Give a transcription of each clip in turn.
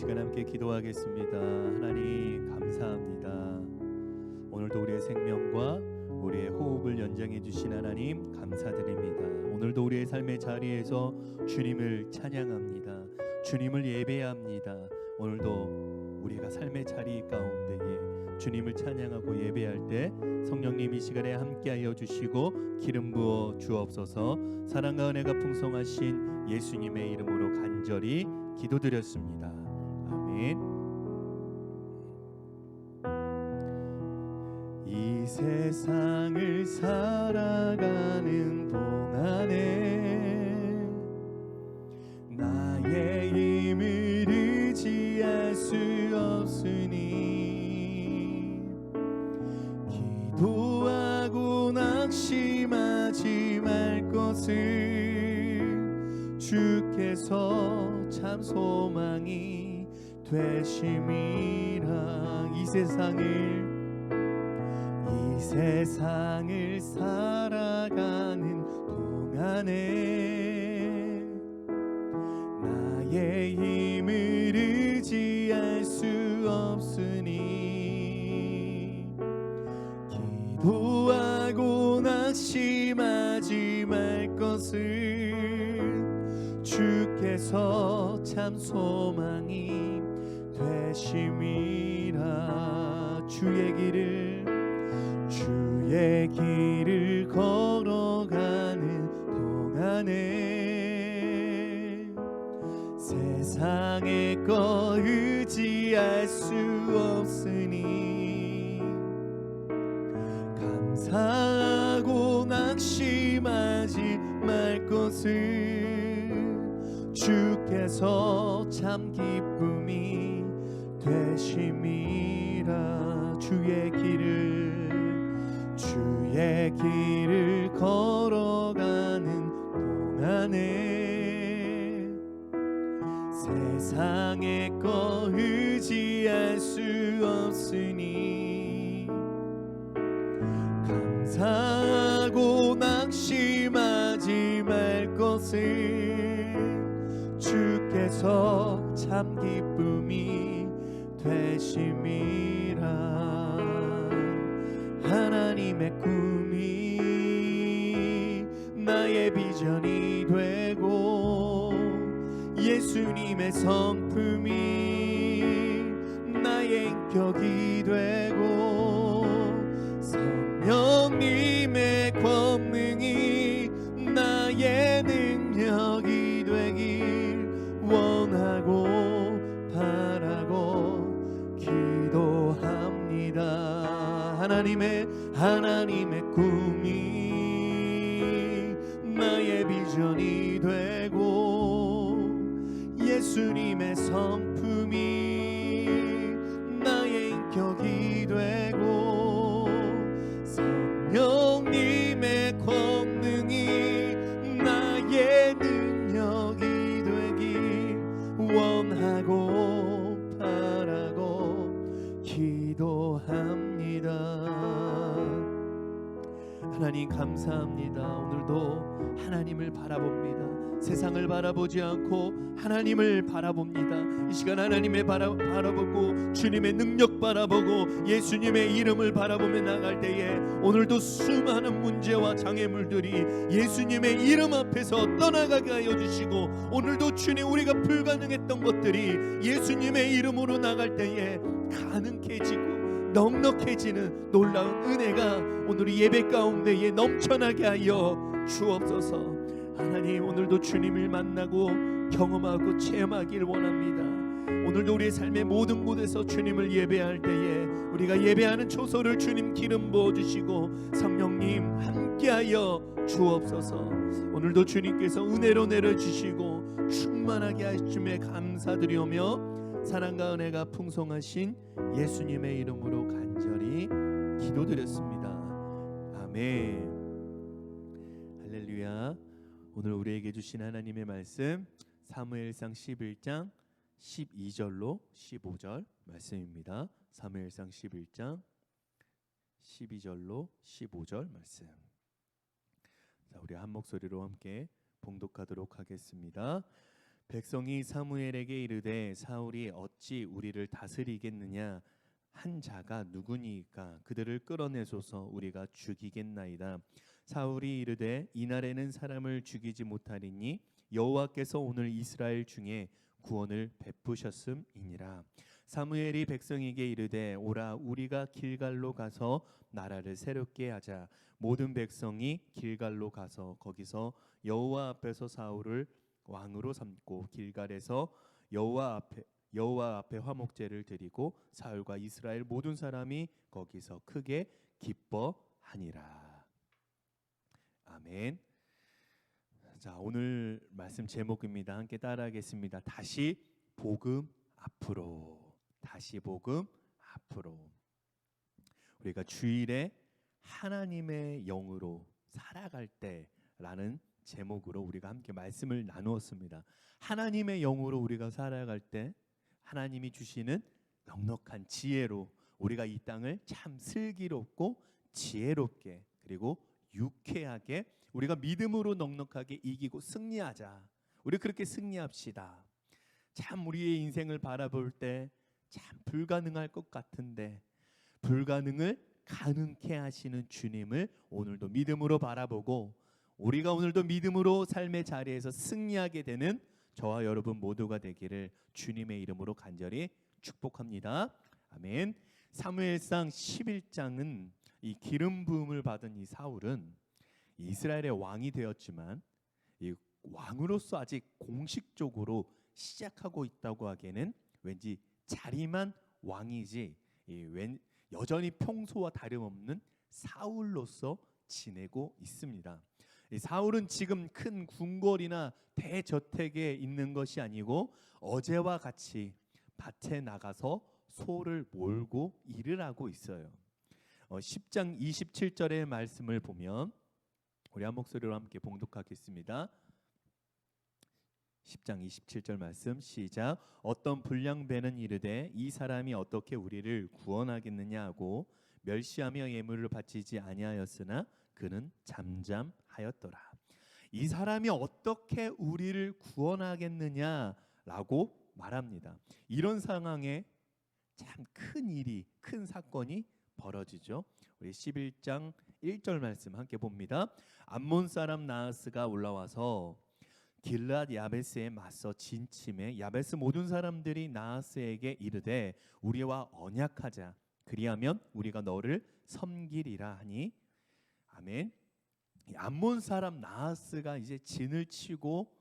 시간 함께 기도하겠습니다. 하나님 감사합니다. 오늘도 우리의 생명과 우리의 호흡을 연장해 주신 하나님 감사드립니다. 오늘도 우리의 삶의 자리에서 주님을 찬양합니다. 주님을 예배합니다. 오늘도 우리가 삶의 자리 가운데에 주님을 찬양하고 예배할 때 성령님 이 시간에 함께하여 주시고 기름 부어 주옵소서. 사랑과 은혜가 풍성하신 예수님의 이름으로 간절히 기도드렸습니다. 아멘. 이 세상을 살아가는 동안에 나의 힘을 의지할 수 없으니 기도하고 낙심하지 말 것을 주께서 참 소망이 되심이라. 이 세상을 살아가는 동안에 나의 힘을 의지할 수 없으니 기도하고 낙심하지 말 것을 주께서 참 소망이 되심이라. 주의 길을 걸어가는 동안에 세상의 것 의지할 수 없으니 감사하고 낙심하지 말 것을 주께서 참 기쁨이 되심이라. 주의 길을 걸어가는 동안에 세상의 것 의지할 수 없으니 감사하고 낙심하지 말 것을 주께서 참 기쁨이 되심이라. 하나님의 꿈이 나의 비전이 되고 예수님의 성품이 나의 인격이 되고 성령님의 권능이 나의 능력이 되길 원하고 바라고 기도합니다. 하나님의 꿈이 나의 비전이 되고 예수님의 성품이 나의 인격이 되고 성령님의 권능이 나의 능력이 되길 원하고 바라고 기도합니다. 하나님 감사합니다. 오늘도 하나님을 바라봅니다. 세상을 바라보지 않고 하나님을 바라봅니다. 이 시간 하나님을 바라보고 주님의 능력 바라보고 예수님의 이름을 바라보며 나갈 때에 오늘도 수많은 문제와 장애물들이 예수님의 이름 앞에서 떠나가게 하여 주시고 오늘도 주님 우리가 불가능했던 것들이 예수님의 이름으로 나갈 때에 가능해지고 넉넉해지는 놀라운 은혜가 오늘 예배 가운데에 넘쳐나게 하여 주옵소서. 하나님 오늘도 주님을 만나고 경험하고 체험하길 원합니다. 오늘도 우리의 삶의 모든 곳에서 주님을 예배할 때에 우리가 예배하는 초소를 주님 기름 부어주시고 성령님 함께하여 주옵소서. 오늘도 주님께서 은혜로 내려주시고 충만하게 하심에 감사드리오며 사랑과 은혜가 풍성하신 예수님의 이름으로 간절히 기도드렸습니다. 아멘. 할렐루야. 오늘 우리에게 주신 하나님의 말씀 사무엘상 11장 12절로 15절 말씀입니다. 사무엘상 11장 12절로 15절 말씀. 자, 우리 한 목소리로 함께 봉독하도록 하겠습니다. 백성이 사무엘에게 이르되 사울이 어찌 우리를 다스리겠느냐 한 자가 누구니까 그들을 끌어내소서 우리가 죽이겠나이다. 사울이 이르되 이날에는 사람을 죽이지 못하리니 여호와께서 오늘 이스라엘 중에 구원을 베푸셨음이니라. 사무엘이 백성에게 이르되 오라 우리가 길갈로 가서 나라를 새롭게 하자. 모든 백성이 길갈로 가서 거기서 여호와 앞에서 사울을 왕으로 삼고 길갈에서 여호와 앞에 화목제를 드리고 사울과 이스라엘 모든 사람이 거기서 크게 기뻐하니라. 아멘. 자, 오늘 말씀 제목입니다. 함께 따라하겠습니다. 다시 복음 앞으로. 다시 복음 앞으로. 우리가 주일에 하나님의 영으로 살아갈 때라는 제목으로 우리가 함께 말씀을 나누었습니다. 하나님의 영으로 우리가 살아갈 때 하나님이 주시는 넉넉한 지혜로 우리가 이 땅을 참 슬기롭고 지혜롭게 그리고 유쾌하게 우리가 믿음으로 넉넉하게 이기고 승리하자. 우리 그렇게 승리합시다. 참 우리의 인생을 바라볼 때 참 불가능할 것 같은데 불가능을 가능케 하시는 주님을 오늘도 믿음으로 바라보고 우리가 오늘도 믿음으로 삶의 자리에서 승리하게 되는 저와 여러분 모두가 되기를 주님의 이름으로 간절히 축복합니다. 아멘. 사무엘상 11장은 이 기름 부음을 받은 이 사울은 이스라엘의 왕이 되었지만 이 왕으로서 아직 공식적으로 시작하고 있다고 하기에는 왠지 자리만 왕이지 여전히 평소와 다름없는 사울로서 지내고 있습니다. 이 사울은 지금 큰 궁궐이나 대저택에 있는 것이 아니고 어제와 같이 밭에 나가서 소를 몰고 일을 하고 있어요. 10장 27절의 말씀을 보면 우리 한 목소리로 함께 봉독하겠습니다. 10장 27절 말씀 시작. 어떤 불량배는 이르되 이 사람이 어떻게 우리를 구원하겠느냐 하고 멸시하며 예물을 바치지 아니하였으나 그는 잠잠하였더라. 이 사람이 어떻게 우리를 구원하겠느냐라고 말합니다. 이런 상황에 참 큰 일이 큰 사건이 벌어지죠. 우리 11장 1절 말씀 함께 봅니다. 암몬 사람 나하스가 올라와서 길랏 야베스에 맞서 진침해 야베스 모든 사람들이 나하스에게 이르되 우리와 언약하자. 그리하면 우리가 너를 섬기리라 하니 아멘. 암몬 사람 나하스가 이제 진을 치고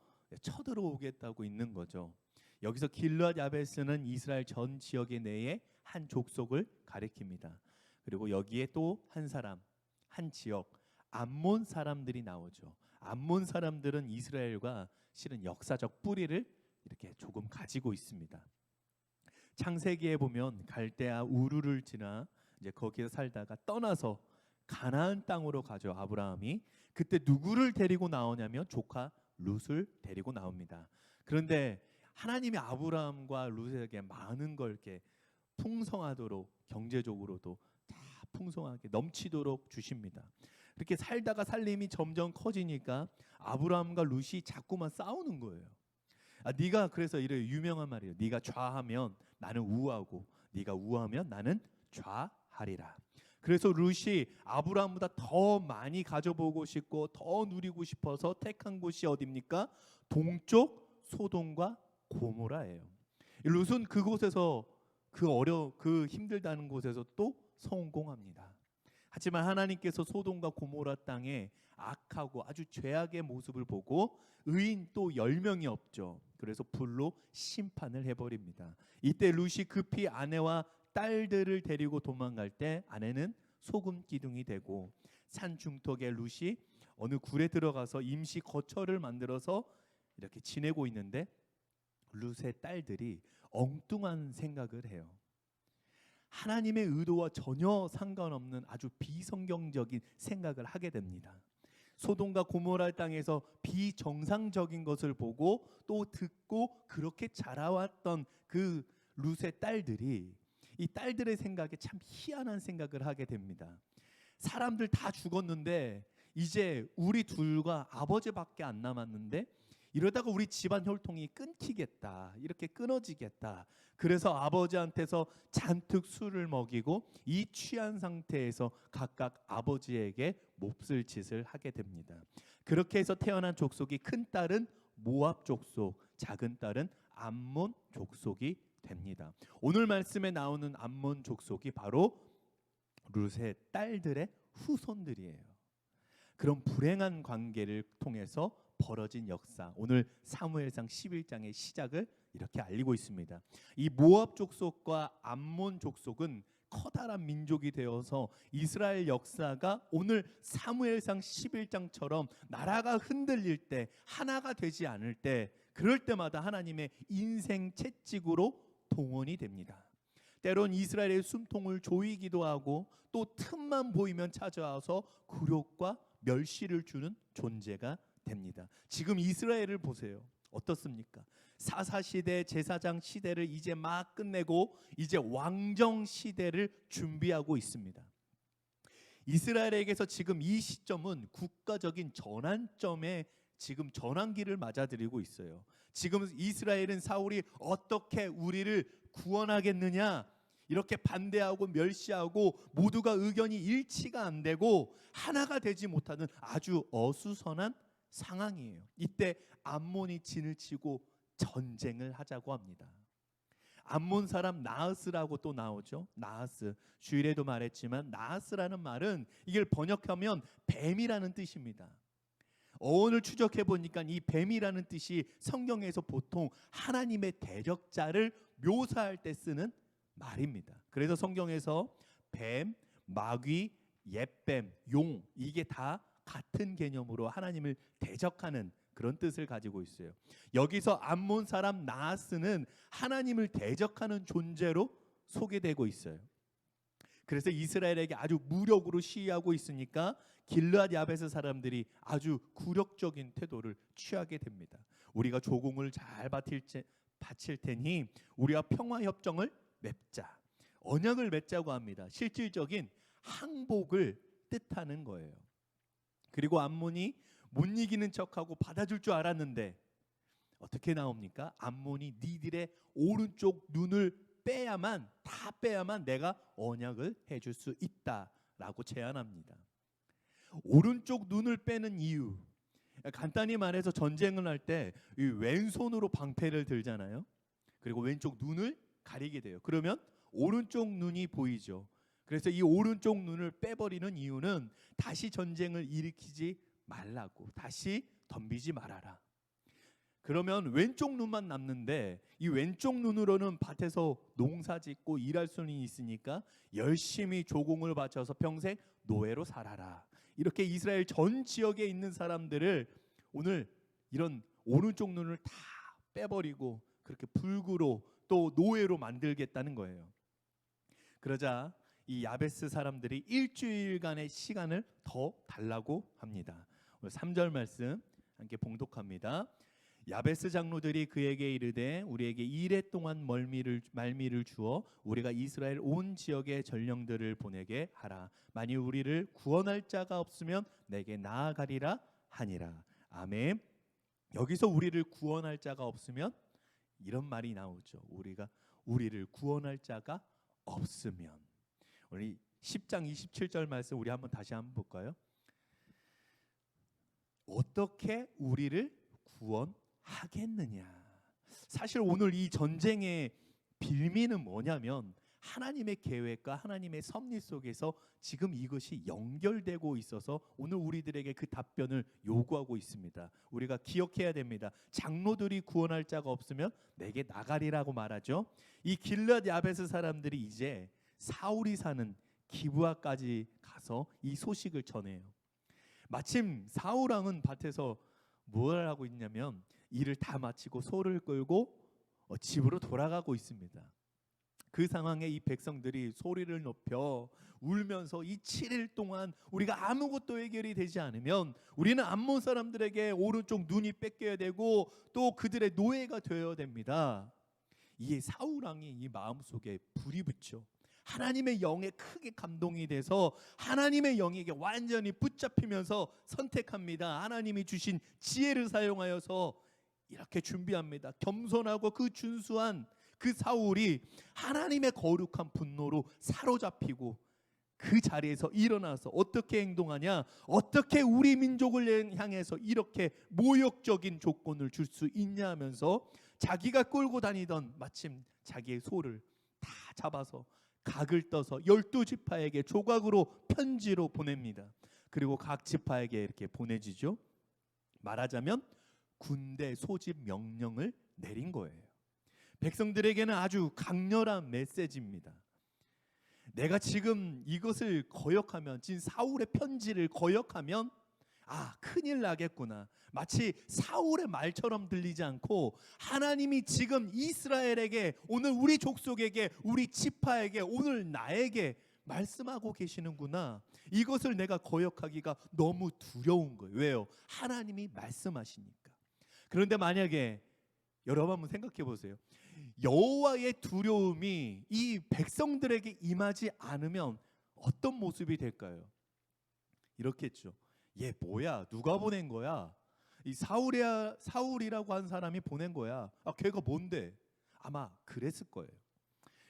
쳐들어오겠다고 있는 거죠. 여기서 길랏 야베스는 이스라엘 전 지역의 내에 한 족속을 가리킵니다. 그리고 여기에 또 한 사람, 한 지역 암몬 사람들이 나오죠. 암몬 사람들은 이스라엘과 실은 역사적 뿌리를 이렇게 조금 가지고 있습니다. 창세기에 보면 갈대아 우르를 지나 이제 거기에 살다가 떠나서 가나안 땅으로 가죠. 아브라함이 그때 누구를 데리고 나오냐면 조카 룻을 데리고 나옵니다. 그런데 하나님이 아브라함과 룻에게 많은 걸 이렇게 풍성하도록 경제적으로도 다 풍성하게 넘치도록 주십니다. 이렇게 살다가 살림이 점점 커지니까 아브라함과 룻이 자꾸만 싸우는 거예요. 네가 그래서 이래 유명한 말이에요. 네가 좌하면 나는 우하고 네가 우하면 나는 좌하리라. 그래서 룻이 아브라함보다 더 많이 가져보고 싶고 더 누리고 싶어서 택한 곳이 어디입니까? 동쪽 소돔과 고모라예요. 룻은 그곳에서 그 힘들다는 곳에서 또 성공합니다. 하지만 하나님께서 소돔과 고모라 땅에 악하고 아주 죄악의 모습을 보고 의인 또 10명이 없죠. 그래서 불로 심판을 해버립니다. 이때 룻이 급히 아내와 딸들을 데리고 도망갈 때 아내는 소금 기둥이 되고 산 중턱에 룻이 어느 굴에 들어가서 임시 거처를 만들어서 이렇게 지내고 있는데 룻의 딸들이 엉뚱한 생각을 해요. 하나님의 의도와 전혀 상관없는 아주 비성경적인 생각을 하게 됩니다. 소돔과 고모라 땅에서 비정상적인 것을 보고 또 듣고 그렇게 자라왔던 그 룻의 딸들이 이 딸들의 생각에 참 희한한 생각을 하게 됩니다. 사람들 다 죽었는데 이제 우리 둘과 아버지밖에 안 남았는데 이러다가 우리 집안 혈통이 끊기겠다, 이렇게 끊어지겠다. 그래서 아버지한테서 잔뜩 술을 먹이고 이 취한 상태에서 각각 아버지에게 몹쓸 짓을 하게 됩니다. 그렇게 해서 태어난 족속이 큰 딸은 모압 족속, 작은 딸은 암몬 족속이 됩니다. 오늘 말씀에 나오는 암몬 족속이 바로 룻의 딸들의 후손들이에요. 그런 불행한 관계를 통해서 벌어진 역사, 오늘 사무엘상 11장의 시작을 이렇게 알리고 있습니다. 이 모압 족속과 암몬 족속은 커다란 민족이 되어서 이스라엘 역사가 오늘 사무엘상 11장처럼 나라가 흔들릴 때, 하나가 되지 않을 때, 그럴 때마다 하나님의 인생 채찍으로 동원이 됩니다. 때론 이스라엘의 숨통을 조이기도 하고 또 틈만 보이면 찾아와서 굴욕과 멸시를 주는 존재가 됩니다. 지금 이스라엘을 보세요. 어떻습니까? 사사시대, 제사장 시대를 이제 막 끝내고 이제 왕정 시대를 준비하고 있습니다. 이스라엘에게서 지금 이 시점은 국가적인 전환점에 지금 전환기를 맞아들이고 있어요. 지금 이스라엘은 사울이 어떻게 우리를 구원하겠느냐 이렇게 반대하고 멸시하고 모두가 의견이 일치가 안 되고 하나가 되지 못하는 아주 어수선한 상황이에요. 이때 암몬이 진을 치고 전쟁을 하자고 합니다. 암몬 사람 나하스라고 또 나오죠. 나하스, 주일에도 말했지만 나하스라는 말은 이걸 번역하면 뱀이라는 뜻입니다. 어원을 추적해 보니까 이 뱀이라는 뜻이 성경에서 보통 하나님의 대적자를 묘사할 때 쓰는 말입니다. 그래서 성경에서 뱀, 마귀, 옅뱀, 용 이게 다 같은 개념으로 하나님을 대적하는 그런 뜻을 가지고 있어요. 여기서 암몬 사람 나하스는 하나님을 대적하는 존재로 소개되고 있어요. 그래서 이스라엘에게 아주 무력으로 시위하고 있으니까 길르앗 야베스 사람들이 아주 굴욕적인 태도를 취하게 됩니다. 우리가 조공을 잘 바칠 테니 우리와 평화협정을 맺자, 언약을 맺자고 합니다. 실질적인 항복을 뜻하는 거예요. 그리고 암몬이 못 이기는 척하고 받아줄 줄 알았는데 어떻게 나옵니까? 암몬이 니들의 오른쪽 눈을 다 빼야만 내가 언약을 해줄 수 있다라고 제안합니다. 오른쪽 눈을 빼는 이유, 간단히 말해서 전쟁을 할 때 왼손으로 방패를 들잖아요. 그리고 왼쪽 눈을 가리게 돼요. 그러면 오른쪽 눈이 보이죠. 그래서 이 오른쪽 눈을 빼버리는 이유는 다시 전쟁을 일으키지 말라고, 다시 덤비지 말아라. 그러면 왼쪽 눈만 남는데 이 왼쪽 눈으로는 밭에서 농사 짓고 일할 수는 있으니까 열심히 조공을 바쳐서 평생 노예로 살아라. 이렇게 이스라엘 전 지역에 있는 사람들을 오늘 이런 오른쪽 눈을 다 빼버리고 그렇게 불구로 또 노예로 만들겠다는 거예요. 그러자 이 야베스 사람들이 일주일간의 시간을 더 달라고 합니다. 오늘 3절 말씀 함께 봉독합니다. 야베스 장로들이 그에게 이르되 우리에게 2래 동안 말미를 주어 우리가 이스라엘 온 지역의 전령들을 보내게 하라. 만일 우리를 구원할 자가 없으면 내게 나아가리라 하니라. 아멘. 여기서 우리를 구원할 자가 없으면 이런 말이 나오죠. 우리를 구원할 자가 없으면. 우리 10장 27절 말씀 우리 다시 한번 볼까요? 어떻게 우리를 구원하겠느냐. 사실 오늘 이 전쟁의 빌미는 뭐냐면 하나님의 계획과 하나님의 섭리 속에서 지금 이것이 연결되고 있어서 오늘 우리들에게 그 답변을 요구하고 있습니다. 우리가 기억해야 됩니다. 장로들이 구원할 자가 없으면 내게 나가리라고 말하죠. 이 길르앗 야베스 사람들이 이제 사울이 사는 기브아까지 가서 이 소식을 전해요. 마침 사울 왕은 밭에서 뭘 하고 있냐면 일을 다 마치고 소를 끌고 집으로 돌아가고 있습니다. 그 상황에 이 백성들이 소리를 높여 울면서 이 7일 동안 우리가 아무것도 해결이 되지 않으면 우리는 암몬 사람들에게 오른쪽 눈이 뺏겨야 되고 또 그들의 노예가 되어야 됩니다. 이에 사울 왕이 이 마음속에 불이 붙죠. 하나님의 영에 크게 감동이 돼서 하나님의 영에게 완전히 붙잡히면서 선택합니다. 하나님이 주신 지혜를 사용하여서 이렇게 준비합니다. 겸손하고 그 준수한 그 사울이 하나님의 거룩한 분노로 사로잡히고 그 자리에서 일어나서 어떻게 행동하냐, 어떻게 우리 민족을 향해서 이렇게 모욕적인 조건을 줄 수 있냐 하면서 자기가 끌고 다니던 마침 자기의 소를 다 잡아서 각을 떠서 12지파에게 조각으로 편지로 보냅니다. 그리고 각 지파에게 이렇게 보내지죠. 말하자면 군대 소집 명령을 내린 거예요. 백성들에게는 아주 강렬한 메시지입니다. 내가 지금 이것을 거역하면, 지금 사울의 편지를 거역하면 큰일 나겠구나. 마치 사울의 말처럼 들리지 않고 하나님이 지금 이스라엘에게, 오늘 우리 족속에게, 우리 지파에게, 오늘 나에게 말씀하고 계시는구나. 이것을 내가 거역하기가 너무 두려운 거예요. 왜요? 하나님이 말씀하시니까. 그런데 만약에 여러분 한번 생각해 보세요. 여호와의 두려움이 이 백성들에게 임하지 않으면 어떤 모습이 될까요? 이렇겠죠. 얘 뭐야? 누가 보낸 거야? 이 사울이라고 한 사람이 보낸 거야. 걔가 뭔데? 아마 그랬을 거예요.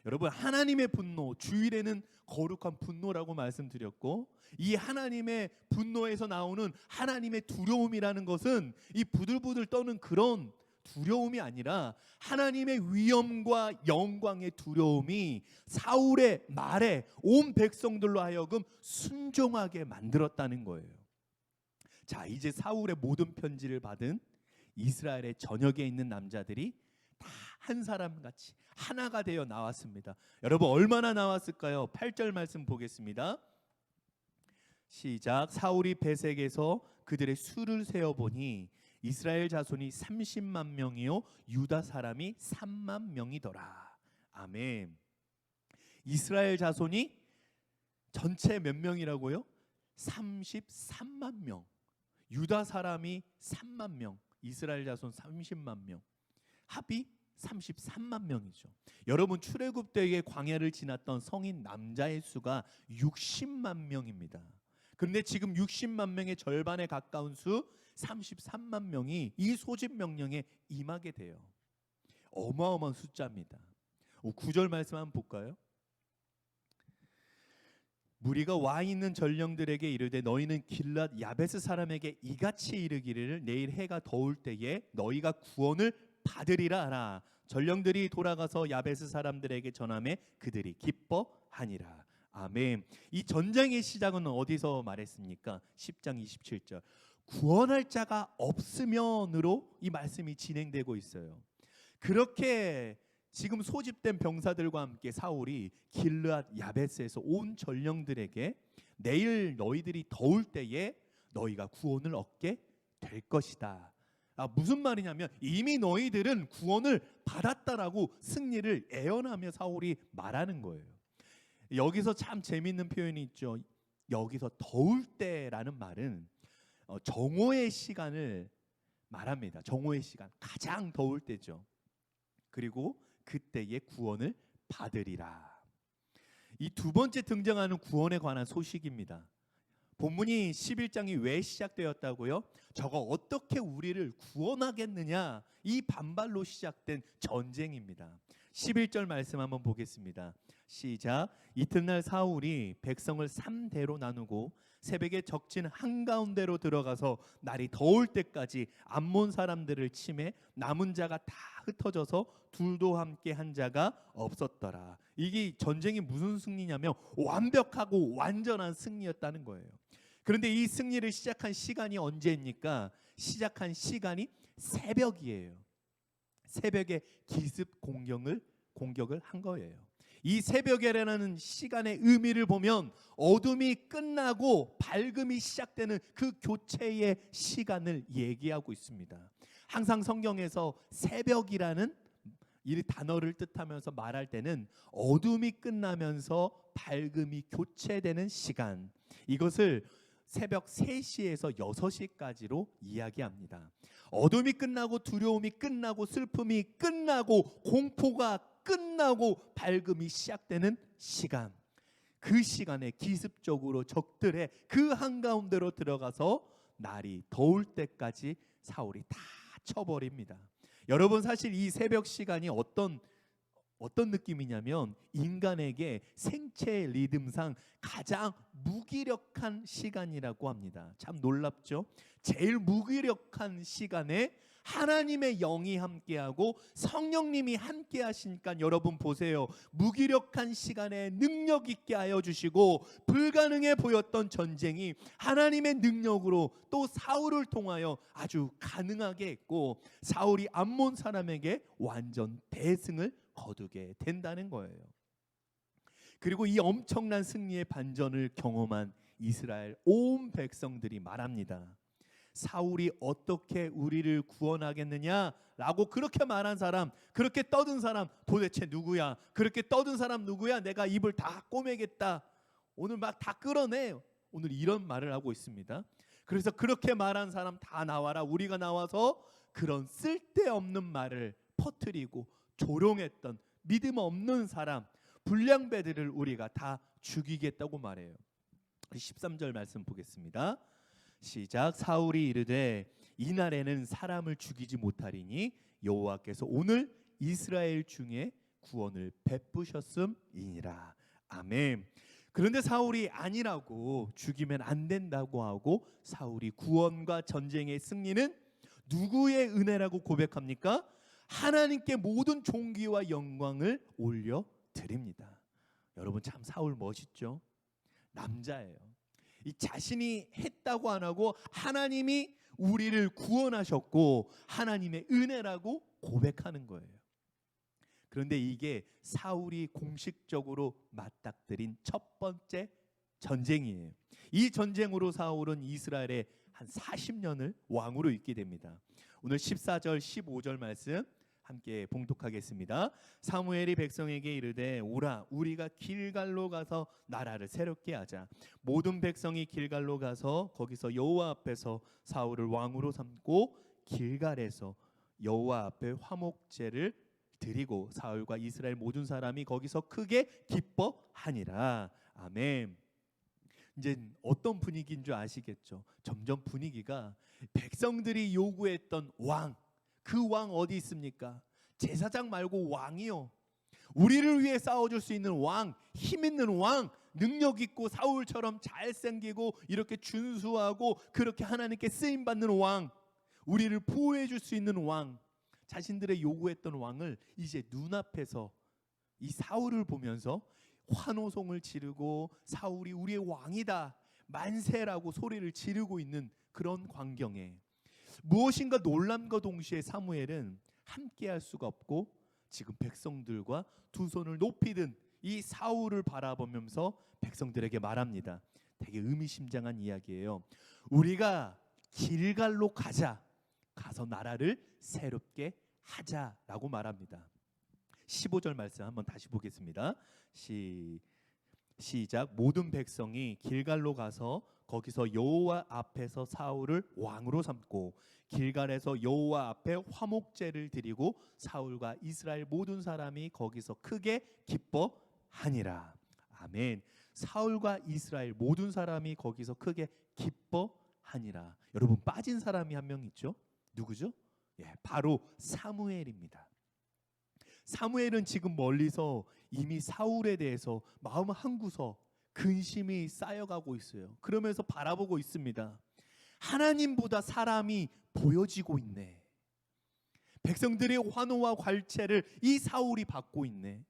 여러분, 하나님의 분노, 주일에는 거룩한 분노라고 말씀드렸고, 이 하나님의 분노에서 나오는 하나님의 두려움이라는 것은 이 부들부들 떠는 그런 두려움이 아니라 하나님의 위엄과 영광의 두려움이 사울의 말에 온 백성들로 하여금 순종하게 만들었다는 거예요. 자, 이제 사울의 모든 편지를 받은 이스라엘의 전역에 있는 남자들이 다 한 사람 같이 하나가 되어 나왔습니다. 여러분, 얼마나 나왔을까요? 8절 말씀 보겠습니다. 시작. 사울이 베색에서 그들의 수를 세어보니 이스라엘 자손이 30만 명이요 유다 사람이 3만 명이더라. 아멘. 이스라엘 자손이 전체 몇 명이라고요? 33만 명. 유다 사람이 3만 명. 이스라엘 자손 30만 명. 합이 33만 명이죠. 여러분, 출애굽 때에 광야를 지났던 성인 남자의 수가 60만 명입니다. 그런데 지금 60만 명의 절반에 가까운 수 33만 명이 이 소집 명령에 임하게 돼요. 어마어마한 숫자입니다. 9절 말씀 한번 볼까요? 무리가 와 있는 전령들에게 이르되 너희는 길랏 야베스 사람에게 이같이 이르기를 내일 해가 더울 때에 너희가 구원을 받으리라 하라. 전령들이 돌아가서 야베스 사람들에게 전하매 그들이 기뻐하니라. 아멘. 이 전쟁의 시작은 어디서 말했습니까? 10장 27절. 구원할 자가 없으면으로 이 말씀이 진행되고 있어요. 그렇게 지금 소집된 병사들과 함께 사울이 길르앗 야베스에서 온 전령들에게 내일 너희들이 더울 때에 너희가 구원을 얻게 될 것이다. 무슨 말이냐면 이미 너희들은 구원을 받았다라고 승리를 애연하며 사울이 말하는 거예요. 여기서 참 재미있는 표현이 있죠. 여기서 더울 때라는 말은 정오의 시간을 말합니다. 정오의 시간, 가장 더울 때죠. 그리고 그때의 구원을 받으리라. 이 두 번째 등장하는 구원에 관한 소식입니다. 본문이 11장이 왜 시작되었다고요? 저거 어떻게 우리를 구원하겠느냐, 이 반발로 시작된 전쟁입니다. 11절 말씀 한번 보겠습니다. 시작. 이튿날 사울이 백성을 3대로 나누고 새벽에 적진 한가운데로 들어가서 날이 더울 때까지 암몬 사람들을 치매 남은 자가 다 흩어져서 둘도 함께 한 자가 없었더라. 이게 전쟁이 무슨 승리냐면 완벽하고 완전한 승리였다는 거예요. 그런데 이 승리를 시작한 시간이 언제입니까? 시작한 시간이 새벽이에요. 새벽에 기습 공격을 한 거예요. 이 새벽이라는 시간의 의미를 보면 어둠이 끝나고 밝음이 시작되는 그 교체의 시간을 얘기하고 있습니다. 항상 성경에서 새벽이라는 이 단어를 뜻하면서 말할 때는 어둠이 끝나면서 밝음이 교체되는 시간, 이것을 새벽 3시에서 6시까지로 이야기합니다. 어둠이 끝나고 두려움이 끝나고 슬픔이 끝나고 공포가 끝나고 밝음이 시작되는 시간, 그 시간에 기습적으로 적들의 그 한가운데로 들어가서 날이 더울 때까지 사울이 다 쳐버립니다. 여러분, 사실 이 새벽 시간이 어떤 느낌이냐면 인간에게 생체 리듬상 가장 무기력한 시간이라고 합니다. 참 놀랍죠? 제일 무기력한 시간에 하나님의 영이 함께하고 성령님이 함께 하시니까 여러분 보세요. 무기력한 시간에 능력 있게 하여 주시고 불가능해 보였던 전쟁이 하나님의 능력으로 또 사울을 통하여 아주 가능하게 했고 사울이 암몬 사람에게 완전 대승을 거두게 된다는 거예요. 그리고 이 엄청난 승리의 반전을 경험한 이스라엘 온 백성들이 말합니다. 사울이 어떻게 우리를 구원하겠느냐라고 그렇게 말한 사람, 그렇게 떠든 사람 도대체 누구야? 그렇게 떠든 사람 누구야? 내가 입을 다 꼬매겠다. 오늘 막 다 끌어내. 오늘 이런 말을 하고 있습니다. 그래서 그렇게 말한 사람 다 나와라. 우리가 나와서 그런 쓸데없는 말을 퍼뜨리고 조롱했던 믿음 없는 사람, 불량배들을 우리가 다 죽이겠다고 말해요. 13절 말씀 보겠습니다. 시작. 사울이 이르되 이날에는 사람을 죽이지 못하리니 여호와께서 오늘 이스라엘 중에 구원을 베푸셨음이니라. 아멘. 그런데 사울이 아니라고, 죽이면 안 된다고 하고 사울이 구원과 전쟁의 승리는 누구의 은혜라고 고백합니까? 하나님께 모든 존귀와 영광을 올려 드립니다. 여러분, 참 사울 멋있죠? 남자예요. 이 자신이 했다고 안 하고 하나님이 우리를 구원하셨고 하나님의 은혜라고 고백하는 거예요. 그런데 이게 사울이 공식적으로 맞닥뜨린 첫 번째 전쟁이에요. 이 전쟁으로 사울은 이스라엘에 한 40년을 왕으로 있게 됩니다. 오늘 14절 15절 말씀 함께 봉독하겠습니다. 사무엘이 백성에게 이르되 오라 우리가 길갈로 가서 나라를 새롭게 하자. 모든 백성이 길갈로 가서 거기서 여호와 앞에서 사울을 왕으로 삼고 길갈에서 여호와 앞에 화목제를 드리고 사울과 이스라엘 모든 사람이 거기서 크게 기뻐하니라. 아멘. 이제 어떤 분위기인 줄 아시겠죠? 점점 분위기가 백성들이 요구했던 왕, 그 왕 어디 있습니까? 제사장 말고 왕이요. 우리를 위해 싸워줄 수 있는 왕, 힘 있는 왕, 능력 있고 사울처럼 잘생기고 이렇게 준수하고 그렇게 하나님께 쓰임 받는 왕, 우리를 보호해 줄 수 있는 왕. 자신들의 요구했던 왕을 이제 눈앞에서 이 사울을 보면서 환호성을 지르고 사울이 우리의 왕이다 만세라고 소리를 지르고 있는 그런 광경에 무엇인가 놀람과 동시에 사무엘은 함께할 수가 없고 지금 백성들과 두 손을 높이 든 이 사울을 바라보면서 백성들에게 말합니다. 되게 의미심장한 이야기예요. 우리가 길갈로 가자. 가서 나라를 새롭게 하자라고 말합니다. 15절 말씀 한번 다시 보겠습니다. 시작. 모든 백성이 길갈로 가서 거기서 여호와 앞에서 사울을 왕으로 삼고 길갈에서 여호와 앞에 화목제를 드리고 사울과 이스라엘 모든 사람이 거기서 크게 기뻐하니라. 아멘. 사울과 이스라엘 모든 사람이 거기서 크게 기뻐하니라. 여러분, 빠진 사람이 한 명 있죠? 누구죠? 바로 사무엘입니다. 사무엘은 지금 멀리서 이미 사울에 대해서 마음 한구석 근심이 쌓여가고 있어요. 그러면서 바라보고 있습니다. 하나님보다 사람이 보여지고 있네. 백성들의 환호와 괄체를 이 사울이 받고 있네.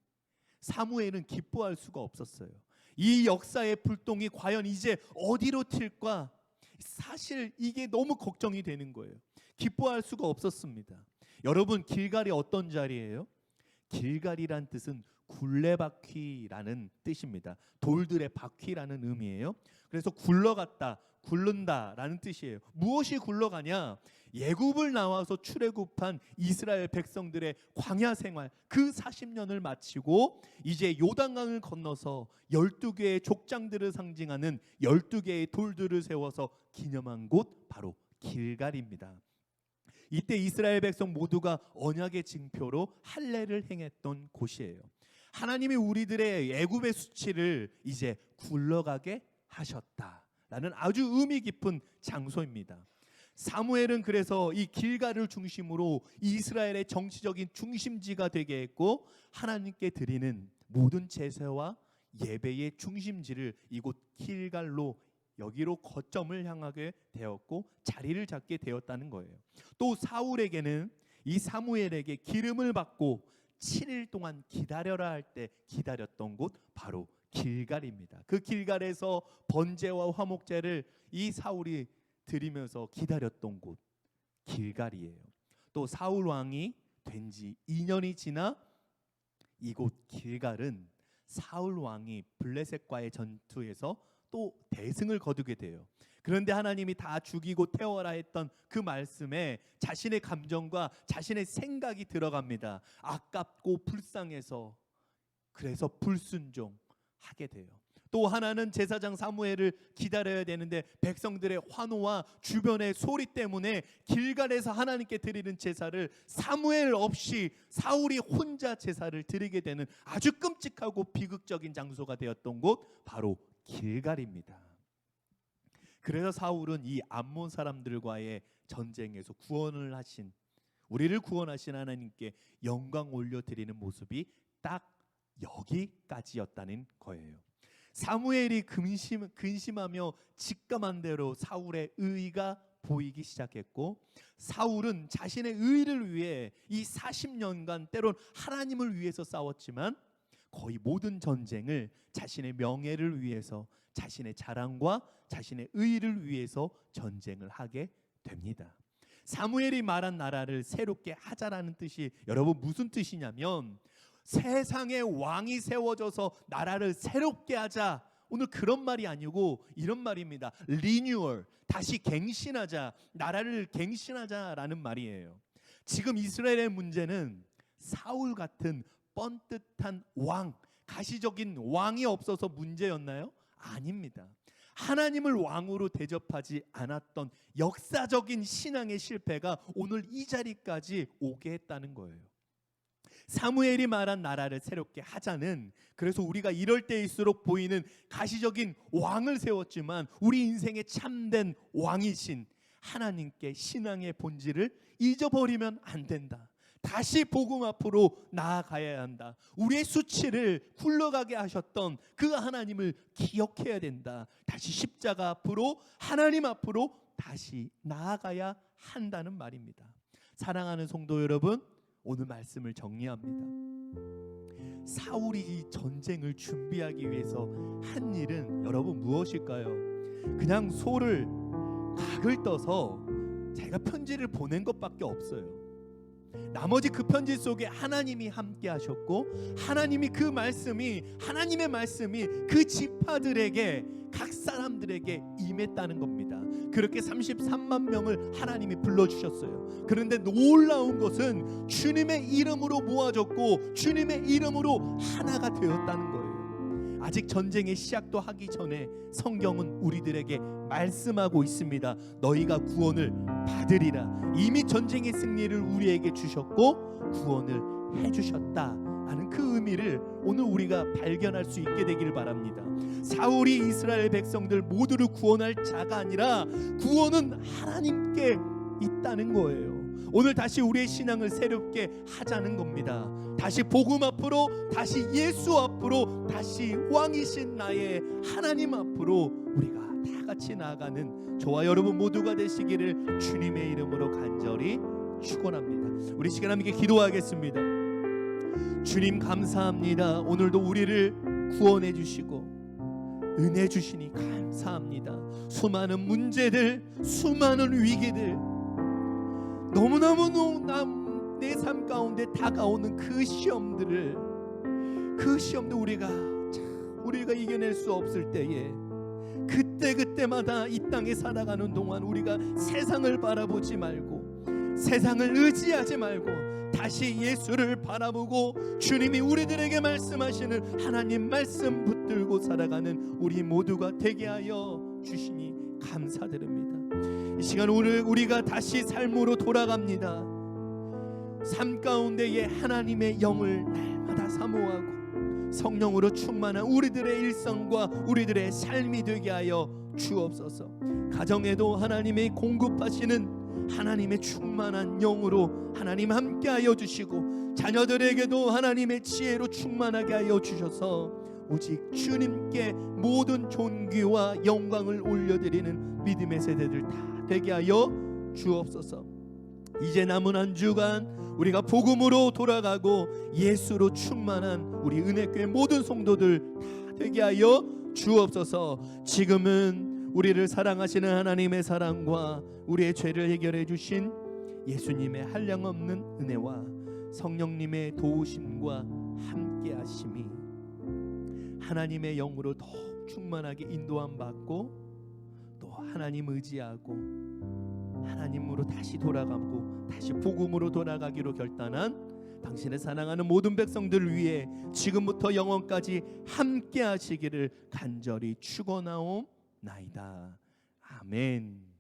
사무엘은 기뻐할 수가 없었어요. 이 역사의 불똥이 과연 이제 어디로 튈까? 사실 이게 너무 걱정이 되는 거예요. 기뻐할 수가 없었습니다. 여러분, 길갈이 어떤 자리예요? 길갈이란 뜻은 굴레바퀴라는 뜻입니다. 돌들의 바퀴라는 의미예요. 그래서 굴러갔다, 굴른다라는 뜻이에요. 무엇이 굴러가냐? 애굽을 나와서 출애굽한 이스라엘 백성들의 광야 생활 그 40년을 마치고 이제 요단강을 건너서 12개의 족장들을 상징하는 12개의 돌들을 세워서 기념한 곳 바로 길갈입니다. 이때 이스라엘 백성 모두가 언약의 징표로 할례를 행했던 곳이에요. 하나님이 우리들의 애굽의 수치를 이제 굴러가게 하셨다라는 아주 의미 깊은 장소입니다. 사무엘은 그래서 이 길갈을 중심으로 이스라엘의 정치적인 중심지가 되게 했고, 하나님께 드리는 모든 제사와 예배의 중심지를 이곳 길갈로, 여기로 거점을 향하게 되었고 자리를 잡게 되었다는 거예요. 또 사울에게는 이 사무엘에게 기름을 받고 7일 동안 기다려라 할 때 기다렸던 곳 바로 길갈입니다. 그 길갈에서 번제와 화목제를 이 사울이 드리면서 기다렸던 곳 길갈이에요. 또 사울 왕이 된 지 2년이 지나 이곳 길갈은 사울 왕이 블레셋과의 전투에서 또 대승을 거두게 돼요. 그런데 하나님이 다 죽이고 태워라 했던 그 말씀에 자신의 감정과 자신의 생각이 들어갑니다. 아깝고 불쌍해서, 그래서 불순종하게 돼요. 또 하나는 제사장 사무엘을 기다려야 되는데 백성들의 환호와 주변의 소리 때문에 길갈에서 하나님께 드리는 제사를 사무엘 없이 사울이 혼자 제사를 드리게 되는 아주 끔찍하고 비극적인 장소가 되었던 곳 바로 길갈입니다. 그래서 사울은 이 암몬 사람들과의 전쟁에서 구원을 하신, 우리를 구원하신 하나님께 영광 올려드리는 모습이 딱 여기까지였다는 거예요. 사무엘이 근심하며 직감한 대로 사울의 의의가 보이기 시작했고, 사울은 자신의 의의를 위해 이 40년간 때론 하나님을 위해서 싸웠지만 거의 모든 전쟁을 자신의 명예를 위해서, 자신의 자랑과 자신의 의의를 위해서 전쟁을 하게 됩니다. 사무엘이 말한 나라를 새롭게 하자라는 뜻이 여러분 무슨 뜻이냐면, 세상에 왕이 세워져서 나라를 새롭게 하자, 오늘 그런 말이 아니고 이런 말입니다. 리뉴얼, 다시 갱신하자, 나라를 갱신하자라는 말이에요. 지금 이스라엘의 문제는 사울 같은 뻔뜻한 왕, 가시적인 왕이 없어서 문제였나요? 아닙니다. 하나님을 왕으로 대접하지 않았던 역사적인 신앙의 실패가 오늘 이 자리까지 오게 했다는 거예요. 사무엘이 말한 나라를 새롭게 하자는, 그래서 우리가 이럴 때일수록 보이는 가시적인 왕을 세웠지만 우리 인생의 참된 왕이신 하나님께 신앙의 본질을 잊어버리면 안 된다. 다시 복음 앞으로 나아가야 한다. 우리의 수치를 굴러가게 하셨던 그 하나님을 기억해야 된다. 다시 십자가 앞으로, 하나님 앞으로 다시 나아가야 한다는 말입니다. 사랑하는 성도 여러분, 오늘 말씀을 정리합니다. 사울이 이 전쟁을 준비하기 위해서 한 일은 여러분 무엇일까요? 그냥 소를 각을 떠서 자기가 편지를 보낸 것밖에 없어요. 나머지 그 편지 속에 하나님이 함께 하셨고, 하나님의 말씀이 그 지파들에게, 각 사람들에게 임했다는 겁니다. 그렇게 33만 명을 하나님이 불러주셨어요. 그런데 놀라운 것은 주님의 이름으로 모아졌고 주님의 이름으로 하나가 되었다는 거예요. 아직 전쟁의 시작도 하기 전에 성경은 우리들에게 말씀하고 있습니다. 너희가 구원을 받으리라. 이미 전쟁의 승리를 우리에게 주셨고 구원을 해주셨다라는 그 의미를 오늘 우리가 발견할 수 있게 되기를 바랍니다. 사울이 이스라엘 백성들 모두를 구원할 자가 아니라 구원은 하나님께 있다는 거예요. 오늘 다시 우리의 신앙을 새롭게 하자는 겁니다. 다시 복음 앞으로, 다시 예수 앞으로, 다시 왕이신 나의 하나님 앞으로 우리가 다 같이 나아가는 저와 여러분 모두가 되시기를 주님의 이름으로 간절히 축원합니다. 우리 시간 함께 기도하겠습니다. 주님 감사합니다. 오늘도 우리를 구원해 주시고 은혜 주시니 감사합니다. 수많은 문제들, 수많은 위기들, 너무너무 내 삶 가운데 다가오는 그 시험들 우리가 이겨낼 수 없을 때에 그때마다 이 땅에 살아가는 동안 우리가 세상을 바라보지 말고, 세상을 의지하지 말고 다시 예수를 바라보고 주님이 우리들에게 말씀하시는 하나님 말씀 붙들고 살아가는 우리 모두가 되게 하여 주시니 감사드립니다. 이 시간 우리가 다시 삶으로 돌아갑니다. 삶 가운데에 하나님의 영을 날마다 사모하고 성령으로 충만한 우리들의 일상과 우리들의 삶이 되게 하여 주옵소서. 가정에도 하나님의 공급하시는 하나님의 충만한 영으로 하나님 함께하여 주시고, 자녀들에게도 하나님의 지혜로 충만하게 하여 주셔서 오직 주님께 모든 존귀와 영광을 올려드리는 믿음의 세대들 다 되게 하여 주옵소서. 이제 남은 한 주간 우리가 복음으로 돌아가고 예수로 충만한 우리 은혜교회 모든 성도들 다 되게 하여 주옵소서. 지금은 우리를 사랑하시는 하나님의 사랑과 우리의 죄를 해결해 주신 예수님의 한량없는 은혜와 성령님의 도우심과 함께하심이 하나님의 영으로 더 충만하게 인도함 받고 또 하나님 의지하고 하나님으로 다시 돌아가고 다시 복음으로 돌아가기로 결단한 당신의 사랑하는 모든 백성들을 위해 지금부터 영원까지 함께 하시기를 간절히 축원하옵나이다. 아멘.